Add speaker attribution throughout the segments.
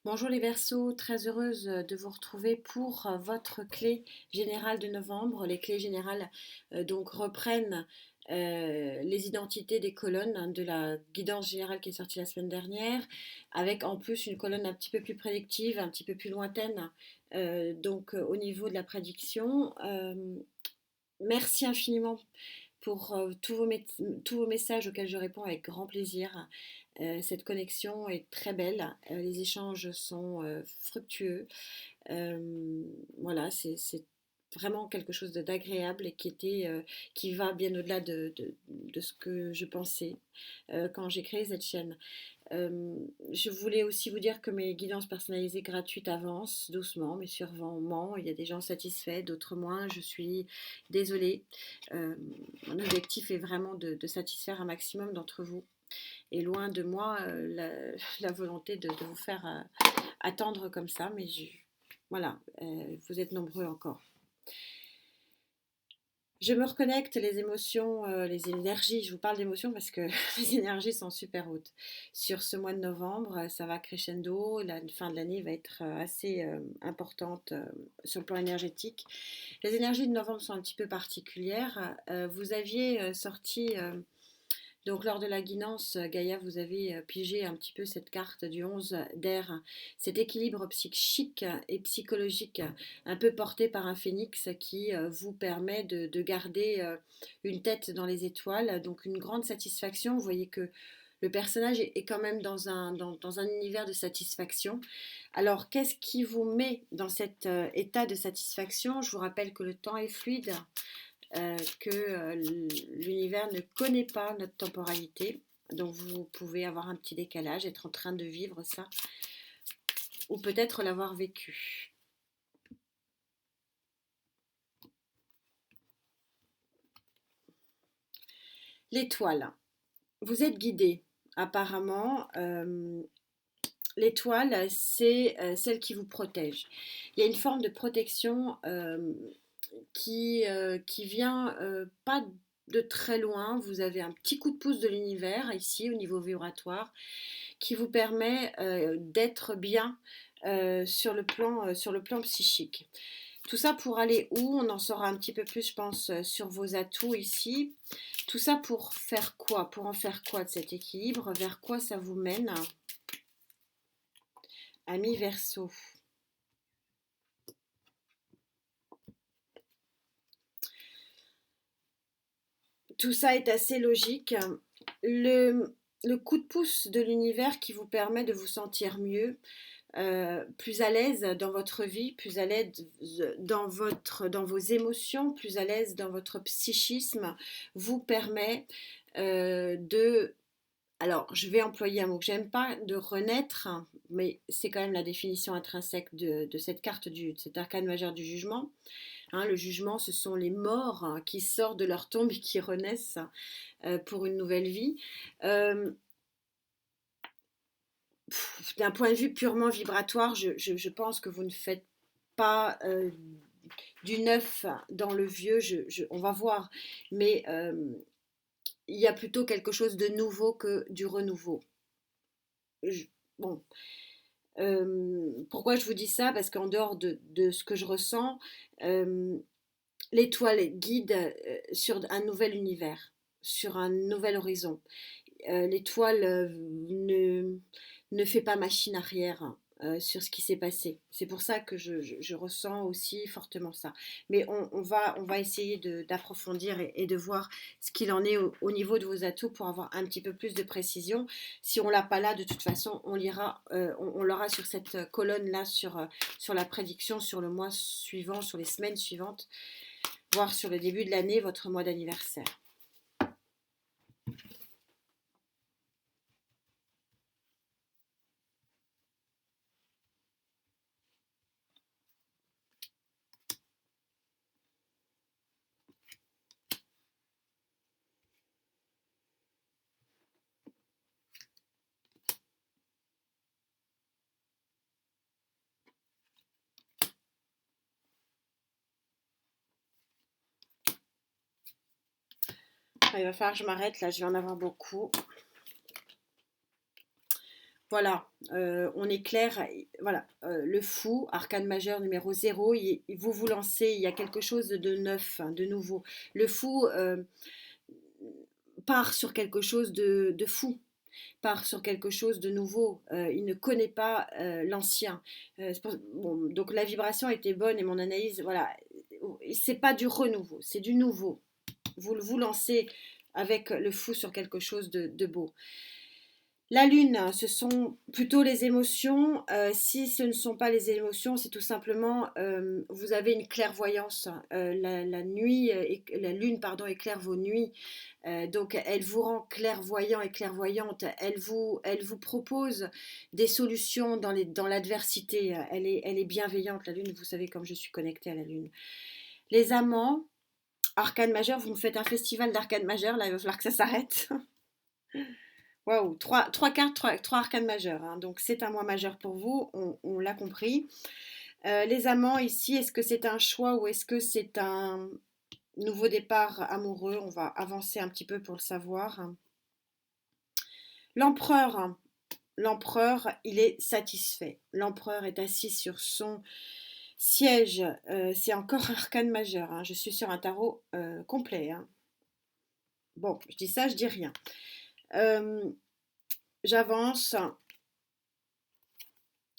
Speaker 1: Bonjour les Verseaux, très heureuse de vous retrouver pour votre clé générale de novembre. Les clés générales donc reprennent les identités des colonnes de la guidance générale qui est sortie la semaine dernière, avec en plus une colonne un petit peu plus prédictive, un petit peu plus lointaine, au niveau de la prédiction. Merci infiniment pour tous vos messages auxquels je réponds avec grand plaisir. Cette connexion est très belle, les échanges sont fructueux. Voilà, c'est vraiment quelque chose d'agréable et qui va bien au-delà de ce que je pensais quand j'ai créé cette chaîne. Je voulais aussi vous dire que mes guidances personnalisées gratuites avancent doucement, mais sûrement. Il y a des gens satisfaits, d'autres moins. Je suis désolée. Euh, Mon objectif est vraiment de satisfaire un maximum d'entre vous. Et loin de moi la volonté de vous faire attendre comme ça, mais voilà, vous êtes nombreux encore. Je me reconnecte, les émotions, les énergies, je vous parle d'émotions parce que les énergies sont super hautes. Sur ce mois de novembre, ça va crescendo, la fin de l'année va être assez importante sur le plan énergétique. Les énergies de novembre sont un petit peu particulières. Vous aviez sorti donc lors de la guidance, Gaïa, vous avez pigé un petit peu cette carte du 11 d'air, cet équilibre psychique et psychologique un peu porté par un phénix qui vous permet de garder une tête dans les étoiles, donc une grande satisfaction. Vous voyez que le personnage est quand même dans un univers de satisfaction. Alors, qu'est-ce qui vous met dans cet état de satisfaction? Je vous rappelle que le temps est fluide, que l'univers ne connaît pas notre temporalité. Donc vous pouvez avoir un petit décalage, être en train de vivre ça, ou peut-être l'avoir vécu. L'étoile. Vous êtes guidé, apparemment. L'étoile, c'est celle qui vous protège. Il y a une forme de protection qui vient pas de très loin. Vous avez un petit coup de pouce de l'univers ici au niveau vibratoire qui vous permet d'être bien sur le plan psychique. Tout ça pour aller où? On en saura un petit peu plus, je pense, sur vos atouts ici. Tout ça pour faire quoi? Pour en faire quoi de cet équilibre? Vers quoi ça vous mène? Ami Verseau. Tout ça est assez logique. Le coup de pouce de l'univers qui vous permet de vous sentir mieux, plus à l'aise dans votre vie, plus à l'aise dans vos émotions, plus à l'aise dans votre psychisme, vous permet de... Alors, je vais employer un mot que j'aime pas, de renaître, mais c'est quand même la définition intrinsèque de cette carte, de cet arcane majeur du jugement. Hein, le jugement, ce sont les morts qui sortent de leur tombe et qui renaissent pour une nouvelle vie. Euh, D'un point de vue purement vibratoire, je pense que vous ne faites pas du neuf dans le vieux, on va voir, mais il y a plutôt quelque chose de nouveau que du renouveau. Je- bon, pourquoi je vous dis ça? Parce qu'en dehors de ce que je ressens, euh, l'étoile guide sur un nouvel univers, sur un nouvel horizon. L'étoile ne fait pas machine arrière sur ce qui s'est passé. C'est pour ça que je ressens aussi fortement ça. Mais on va essayer d'approfondir et de voir ce qu'il en est au niveau de vos atouts pour avoir un petit peu plus de précision. Si on l'a pas là, de toute façon, on l'aura sur cette colonne-là, sur la prédiction, sur le mois suivant, sur les semaines suivantes, voire sur le début de l'année, votre mois d'anniversaire. Il va falloir que je m'arrête là, je vais en avoir beaucoup. Voilà, on est clair, voilà, le fou, arcane majeur numéro 0, vous vous lancez, il y a quelque chose de neuf, hein, de nouveau. Le fou part sur quelque chose de fou, part sur quelque chose de nouveau. Il ne connaît pas l'ancien. Bon, donc la vibration était bonne et mon analyse, voilà, c'est pas du renouveau, c'est du nouveau. Vous vous lancez avec le fou sur quelque chose de beau. La lune, ce sont plutôt les émotions. Si ce ne sont pas les émotions, c'est tout simplement, vous avez une clairvoyance. La nuit, la lune, pardon, éclaire vos nuits. Donc, elle vous rend clairvoyant et clairvoyante. Elle vous propose des solutions dans l'adversité. Elle est bienveillante, la lune. Vous savez comme je suis connectée à la lune. Les amants, arcane majeur, vous me faites un festival d'arcane majeur. Là, il va falloir que ça s'arrête. Waouh, trois cartes, trois arcanes majeures, hein. Donc c'est un mois majeur pour vous, on l'a compris. Les amants ici, est-ce que c'est un choix ou est-ce que c'est un nouveau départ amoureux? On va avancer un petit peu pour le savoir. L'empereur, l'empereur, il est satisfait. L'empereur est assis sur son siège. C'est encore arcane majeur, hein. Je suis sur un tarot complet, hein. Bon, je dis ça, je dis rien. J'avance.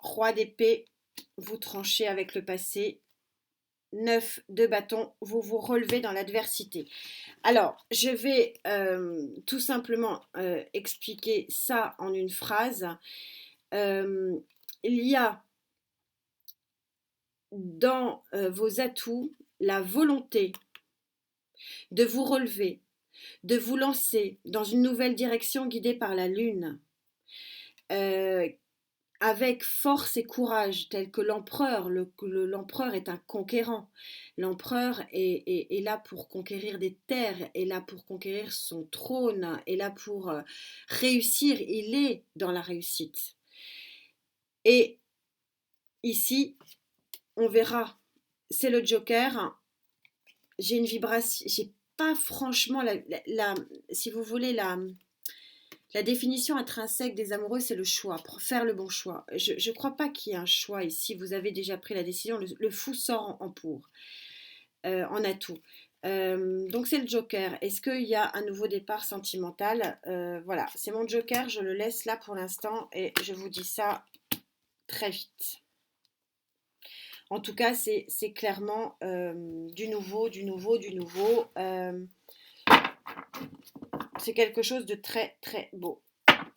Speaker 1: Roi d'épée, vous tranchez avec le passé. 9 de bâton, vous vous relevez dans l'adversité. Alors, je vais tout simplement expliquer ça en une phrase. Il y a dans vos atouts la volonté de vous relever, de vous lancer dans une nouvelle direction guidée par la lune. Avec force et courage, tel que l'empereur. L'empereur est un conquérant. L'empereur est là pour conquérir des terres, est là pour conquérir son trône, est là pour réussir. Il est dans la réussite. Et ici, on verra, c'est le Joker. J'ai une vibration, j'ai pas franchement, si vous voulez, la définition intrinsèque des amoureux, c'est le choix, pour faire le bon choix. Je ne crois pas qu'il y ait un choix ici. Vous avez déjà pris la décision. Le fou sort en pour, en atout. Donc c'est le Joker. Est-ce qu'il y a un nouveau départ sentimental? Voilà, c'est mon Joker. Je le laisse là pour l'instant et je vous dis ça très vite. En tout cas, c'est clairement du nouveau, du nouveau, du nouveau. C'est quelque chose de très, très beau.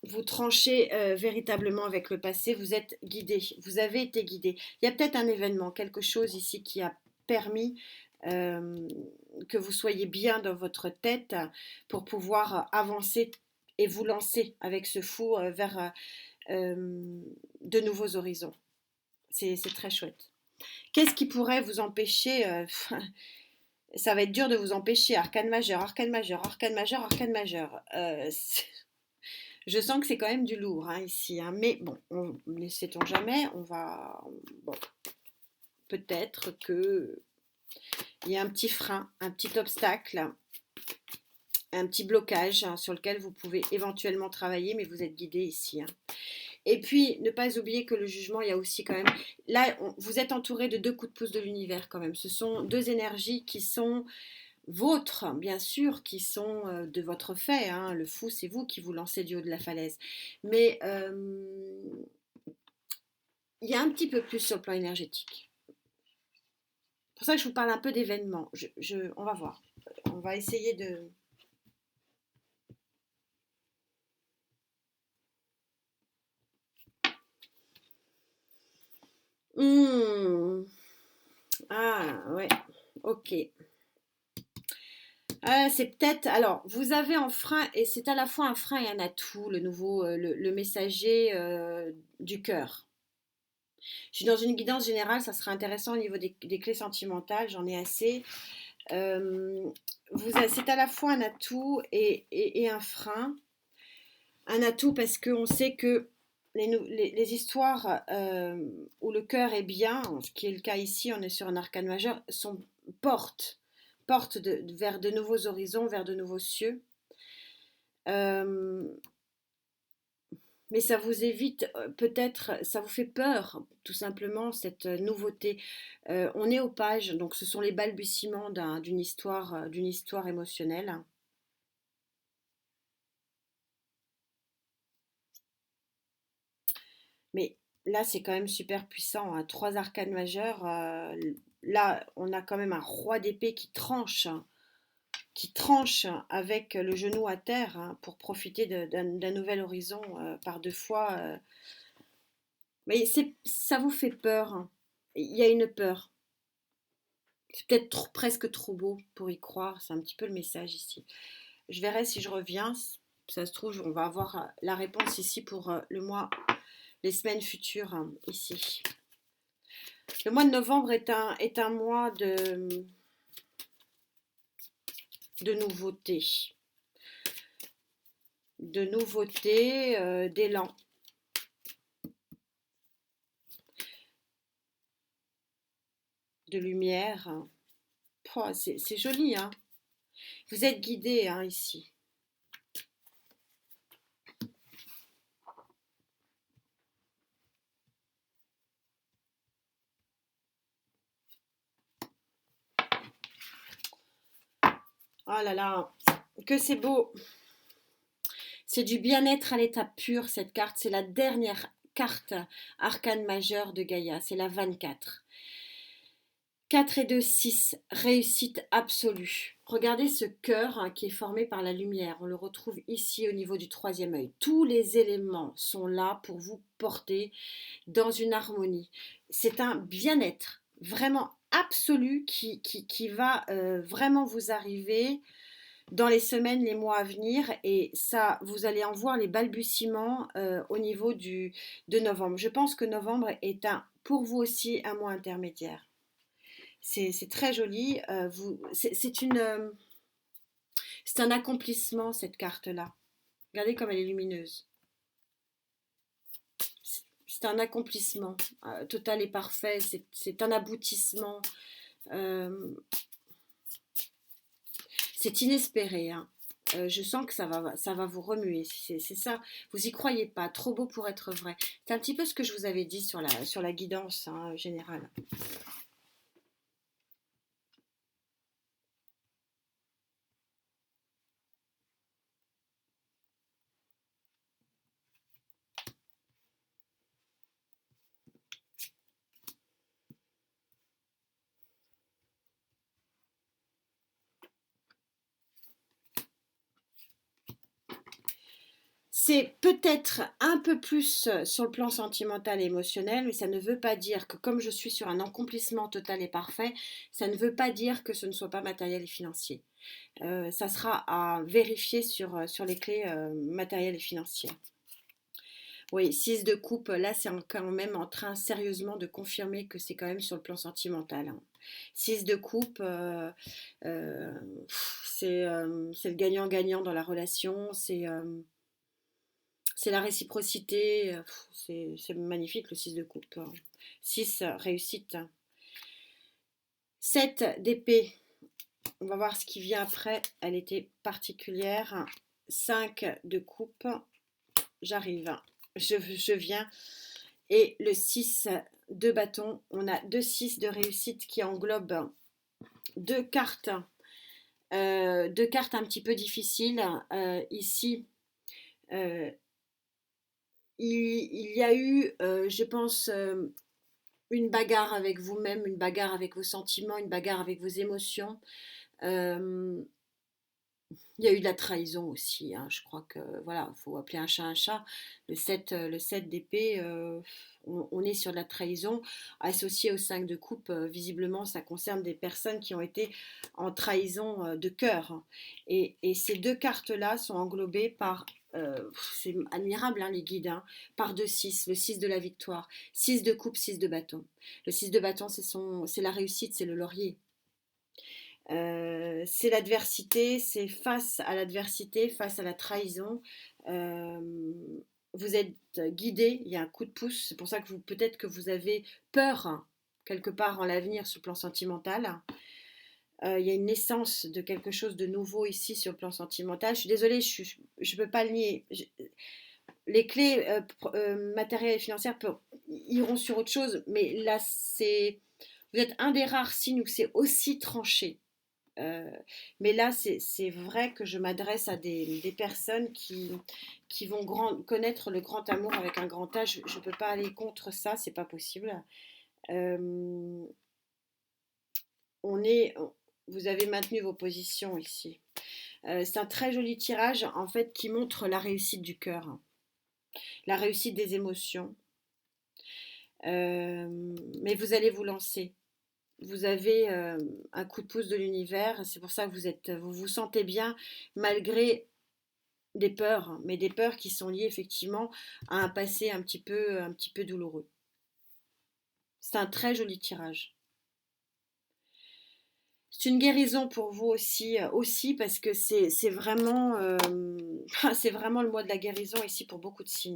Speaker 1: Vous tranchez véritablement avec le passé, vous êtes guidé, vous avez été guidé. Il y a peut-être un événement, quelque chose ici qui a permis que vous soyez bien dans votre tête pour pouvoir avancer et vous lancer avec ce fou vers de nouveaux horizons. C'est très chouette. Qu'est-ce qui pourrait vous empêcher ça va être dur de vous empêcher. Arcane majeur, arcane majeur, arcane majeur, arcane majeur. Je sens que c'est quand même du lourd hein, ici. Hein. Mais bon, ne sait-on jamais. On va. Bon, peut-être qu'il y a un petit frein, un petit obstacle, un petit blocage hein, sur lequel vous pouvez éventuellement travailler, mais vous êtes guidé ici. Hein. Et puis, ne pas oublier que le jugement, il y a aussi quand même... Là, vous êtes entouré de 2 coups de pouce de l'univers quand même. Ce sont 2 énergies qui sont vôtres, bien sûr, qui sont de votre fait. Hein. Le fou, c'est vous qui vous lancez du haut de la falaise. Mais il y a un petit peu plus sur le plan énergétique. C'est pour ça que je vous parle un peu d'événements. On va voir. On va essayer de... Ah, ouais. Ok. C'est peut-être. Alors, vous avez un frein, et c'est à la fois un frein et un atout, le nouveau, le messager du cœur. Je suis dans une guidance générale, ça sera intéressant au niveau des clés sentimentales, j'en ai assez. C'est à la fois un atout et un frein. Un atout parce qu'on sait que les histoires où le cœur est bien, ce qui est le cas ici, on est sur un arcane majeur, portent vers de nouveaux horizons, vers de nouveaux cieux. Mais ça vous évite peut-être, ça vous fait peur, tout simplement, cette nouveauté. On est aux pages, donc ce sont les balbutiements d'une histoire émotionnelle. Mais là, c'est quand même super puissant, hein. Trois arcanes majeures. Là, on a quand même un roi d'épée qui tranche avec le genou à terre, hein, pour profiter d'un nouvel horizon par deux fois. Mais ça vous fait peur, hein. Il y a une peur. C'est peut-être presque trop beau pour y croire. C'est un petit peu le message ici. Je verrai si je reviens. Ça se trouve, on va avoir la réponse ici pour les semaines futures, hein, ici. Le mois de novembre est un mois de nouveautés. De nouveautés, d'élan. De lumière. Oh, c'est joli, hein. Vous êtes guidé, hein, ici. Oh là là, que c'est beau. C'est du bien-être à l'état pur, cette carte. C'est la dernière carte arcane majeure de Gaïa. C'est la 24. 4 et 2, 6. Réussite absolue. Regardez ce cœur, hein, qui est formé par la lumière. On le retrouve ici au niveau du troisième œil. Tous les éléments sont là pour vous porter dans une harmonie. C'est un bien-être vraiment absolu qui va vraiment vous arriver dans les semaines, les mois à venir. Et ça, vous allez en voir les balbutiements au niveau de novembre. Je pense que novembre est pour vous aussi un mois intermédiaire. C'est très joli. C'est un accomplissement, cette carte-là. Regardez comme elle est lumineuse. C'est un accomplissement total et parfait. C'est un aboutissement. Euh, c'est inespéré, hein. Je sens que ça va vous remuer. C'est ça. Vous y croyez pas. Trop beau pour être vrai. C'est un petit peu ce que je vous avais dit sur la guidance, hein, générale. C'est peut-être un peu plus sur le plan sentimental et émotionnel, mais ça ne veut pas dire que comme je suis sur un accomplissement total et parfait, ça ne veut pas dire que ce ne soit pas matériel et financier. Ça sera à vérifier sur les clés matérielles et financières. Oui, 6 de coupe, là c'est quand même en train sérieusement de confirmer que c'est quand même sur le plan sentimental, hein. 6 de coupe, euh, c'est le gagnant-gagnant dans la relation, c'est la réciprocité, c'est magnifique le 6 de coupe, hein. 6, réussite. 7 d'épée, on va voir ce qui vient après, elle était particulière. 5 de coupe, j'arrive, je viens. Et le 6 de bâton, on a deux 6 de réussite qui englobent deux cartes, deux cartes un petit peu difficiles. Ici, euh, il y a eu, je pense, une bagarre avec vous-même, une bagarre avec vos sentiments, une bagarre avec vos émotions. Euh, il y a eu de la trahison aussi, hein. Je crois que voilà, il faut appeler un chat un chat. Le 7 d'épée, on est sur de la trahison associée au 5 de coupe. Visiblement, ça concerne des personnes qui ont été en trahison de cœur, hein. Et ces deux cartes-là sont englobées par, c'est admirable, hein, les guides, hein, par deux 6, le 6 de la victoire, 6 de coupe, 6 de bâton. Le 6 de bâton, c'est la réussite, c'est le laurier. C'est l'adversité, c'est face à l'adversité, face à la trahison. Euh, vous êtes guidé, il y a un coup de pouce, c'est pour ça que peut-être que vous avez peur, hein, quelque part en l'avenir sur le plan sentimental. Il y a une naissance de quelque chose de nouveau ici sur le plan sentimental. Je suis désolée, je ne peux pas le nier. les clés matérielles et financières iront sur autre chose, mais là, vous êtes un des rares signes où c'est aussi tranché. Euh, mais là, c'est vrai que je m'adresse à des personnes qui vont connaître le grand amour avec un grand A. Je ne peux pas aller contre ça, c'est pas possible. Euh, on est, vous avez maintenu vos positions ici. C'est un très joli tirage en fait qui montre la réussite du cœur, la réussite des émotions. Mais vous allez vous lancer. Vous avez un coup de pouce de l'univers. C'est pour ça que vous vous sentez bien malgré des peurs, mais des peurs qui sont liées effectivement à un passé un petit peu douloureux. C'est un très joli tirage. C'est une guérison pour vous aussi parce que c'est vraiment, c'est vraiment le mois de la guérison ici pour beaucoup de signes.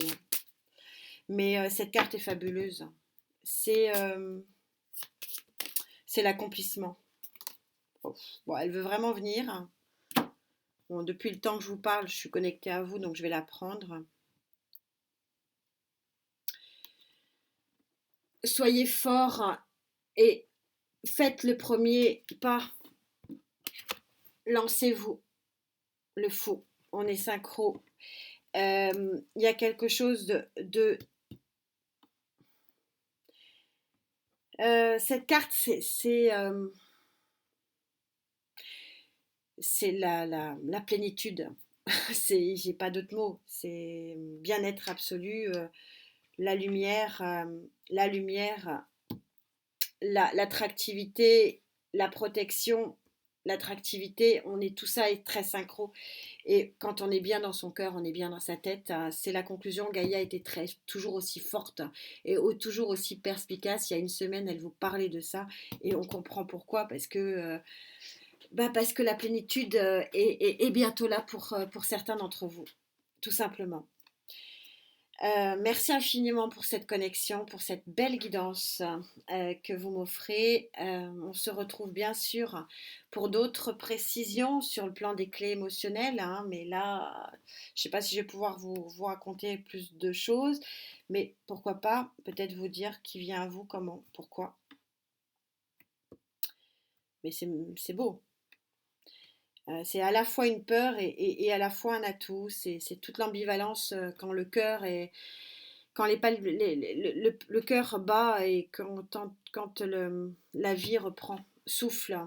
Speaker 1: Mais cette carte est fabuleuse. C'est euh, c'est l'accomplissement. Bon, elle veut vraiment venir. Bon, depuis le temps que je vous parle, je suis connectée à vous, donc je vais la prendre. Soyez fort et faites le premier pas. Lancez-vous, le fou. On est synchro. Il y a quelque chose cette carte, c'est la plénitude. J'ai pas d'autres mots. C'est bien-être absolu, la lumière, l'attractivité, la protection, l'attractivité. On est tout ça est très synchro. Et quand on est bien dans son cœur, on est bien dans sa tête. C'est la conclusion. Gaïa était toujours aussi forte et toujours aussi perspicace. Il y a une semaine, elle vous parlait de ça et on comprend pourquoi. Parce que la plénitude est bientôt là pour certains d'entre vous, tout simplement. Merci infiniment pour cette connexion, pour cette belle guidance que vous m'offrez. On se retrouve bien sûr pour d'autres précisions sur le plan des clés émotionnelles, hein, mais là, je ne sais pas si je vais pouvoir vous raconter plus de choses, mais pourquoi pas peut-être vous dire qui vient à vous, comment, pourquoi. Mais c'est beau. C'est à la fois une peur et à la fois un atout. C'est toute l'ambivalence quand le cœur est quand le cœur bat et quand la vie reprend souffle.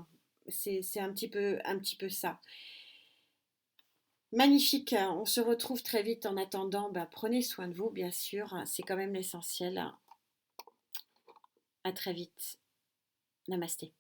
Speaker 1: C'est un petit peu ça. Magnifique, on se retrouve très vite. En attendant, prenez soin de vous, bien sûr. C'est quand même l'essentiel. À très vite. Namasté.